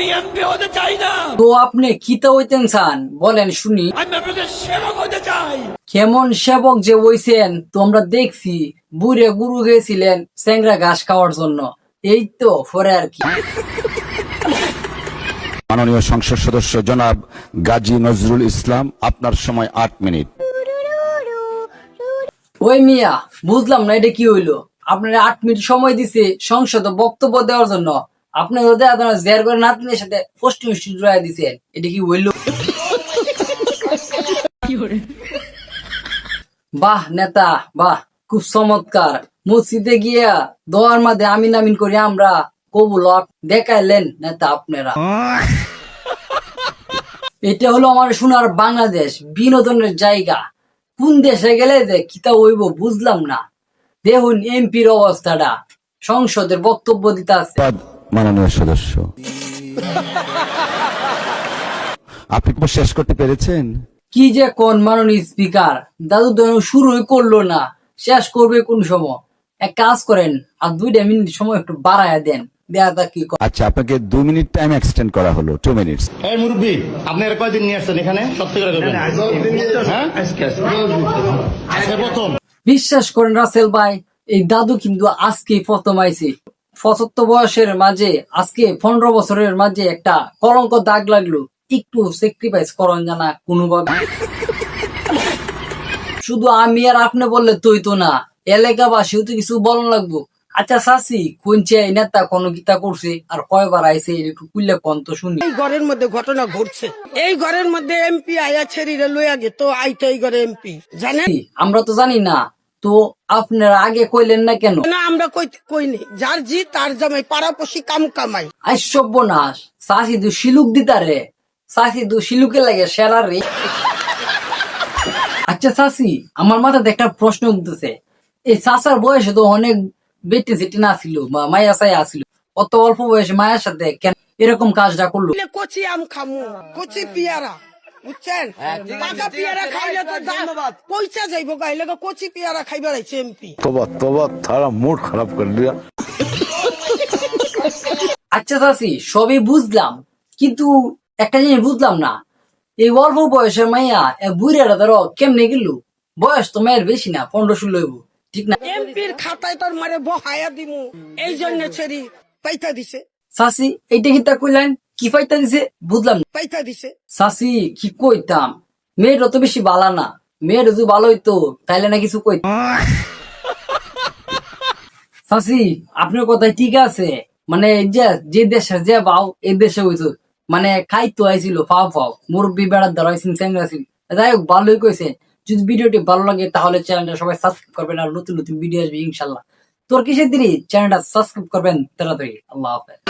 আমি এমপি হতে চাই না। তো আপনি কিতা হইতেন চান বলেন শুনি। আমি আপনাদের সেবক হতে চাই। কেমন সেবক যে হইছেন তোমরা দেখছি, বুড়ে গুরু গেছিলেন স্যাংরা ঘাস খাওয়ার জন্য, এই তো পরে আর কি। মাননীয় সংসদ সদস্য জনাব গাজী নজরুল ইসলাম, আপনার সময় 8 মিনিট। ওই মিয়া, বুঝলাম না এটা কি হইলো। আপনারা 8 মিনিট সময় দিছে সংসদে বক্তব্য দেওয়ার জন্য, আপনি জের করে নাতনির সাথে পোস্ট জুড়াই দিছেন, এটা কি হইলো? বাহ নেতা বাহ, খুব চমৎকার। মসজিদে গিয়া দোয়ার মাঝে আমিন আমিন করি আমরা কবুল দেখাইলেন নেতা আপনারা। এটা হলো আমার সোনার বাংলাদেশ, বিনোদনের জায়গা। কোন দেশে গেলে যে কিতা হইব বুঝলাম না। দেখুন এমপির অবস্থাটা, সংসদের বক্তব্য দিতে আছে। মাননীয় সদস্য, আপনি কি শেষ করতে পেরেছেন? কি যে কোন মাননীয় স্পিকার, দাদু তো শুরুই করলো না, শেষ করবে কোন সময়? এক কাজ করেন, আর 2 মিনিট সময় একটু বাড়ায় দেন, দেখা কি। আচ্ছা, আপনাকে 2 মিনিট টাইম এক্সটেন্ড করা হলো, 2 মিনিটস। এই মুরব্বী, আপনি এর কয়দিন নিয়ে আসছেন এখানে? সত্যি করে বলবেন। হ্যাঁ? আজকে প্রথম। বিশ্বাস করেন রাসেল ভাই, এই দাদু কিন্তু আজকে প্রথম আইছে। 75 বয়সের মাঝে আজকে 15 বছরের মাঝে একটা কলঙ্ক দাগ লাগলো। একটু স্যাক্রিফাইস করন জানা কোনোভাবে। শুধু আমি আর আপনি বললে তুই তো না, এলাকাবাসীও তো কিছু বলন লাগবো। আচ্ছা চাচি, কোন চেয়ে নেতা কোন গীতা করছে আর কয়বার আইছে একটু কুইলে কোন তো শুনি। এই ঘরের মধ্যে ঘটনা ঘটছে, এই ঘরের মধ্যে এমপি আয়া ছেড়িরে লইয়া যেত, আইতো এই ঘরে এমপি, জানেন? আমরা তো জানি না, তো আপনারা আগে কইলেন না কেন? না, আমরা কইনি, যার জি তার জামাই, পাড়াপড়শি কামাই। আই সর্বনাশ, চাষি দু শিলুক দিতারে, চাষি দু শিলুকে লাগে সেরার রে। আচ্ছা চাষি, আমার মাথাতে একটা প্রশ্ন উঠতেছে, এই চাষার বয়সে তো অনেক বেটি সেটি না ছিল বা মায়া সায়া আসছিল, অত অল্প বয়সে মায়ের সাথে কেন এরকম কাজটা করলো? কচি আম খামু, কচি পিয়ারা, বুঝছেন? পাকা পিয়ারা খাইলে তো পয়সা যাইব, গাইলে কচি পিয়ারা খাইবার আইছে এমপি। तोबा तोबा थारा मूड खराब कर दिया। আচ্ছা চাষি, সবই বুঝলাম, কিন্তু একটা জিনিস বুঝলাম না, এই অল্প বয়সের মাইয়া বুড়িয়াটা ধরো কেমনে গেল? বয়স তো মেয়ের বেশি না, 15-16, ঠিক না? এমপির খাতায় তোর মারে বহায়া দিমু, এই জন্য ছেড়ি পাইতা দিছে। চাষি এইটা কি তা কইলেন? কি ফাইতা দিছে বুঝলাম না। পাইতা দিছে চাষি কি কইতাম, মেয়ের অত বেশি বালা না, মেয়ের যদি ভালো হইতো তাইলে না কিছু কইত। চাষি আপনার কথাই ঠিক আছে, মানে যে দেশে যে বাও এই দেশে হইতো, মানে খাইতো আইছিল ফাও ফাও, মুরব্বী বেড়ার দ্বারা চ্যাংরা ছিল। যাই হোক, ভালোই কইছে। যদি ভিডিওটি ভালো লাগে তাহলে চ্যানেলটা সবাই সাবস্ক্রাইব করবেন, আর নতুন নতুন ভিডিও আসবে ইনশাল্লাহ। তোর কিসের দিনই চ্যানেলটা সাবস্ক্রাইব করবেন তাড়াতাড়ি। আল্লাহ হাফেজ।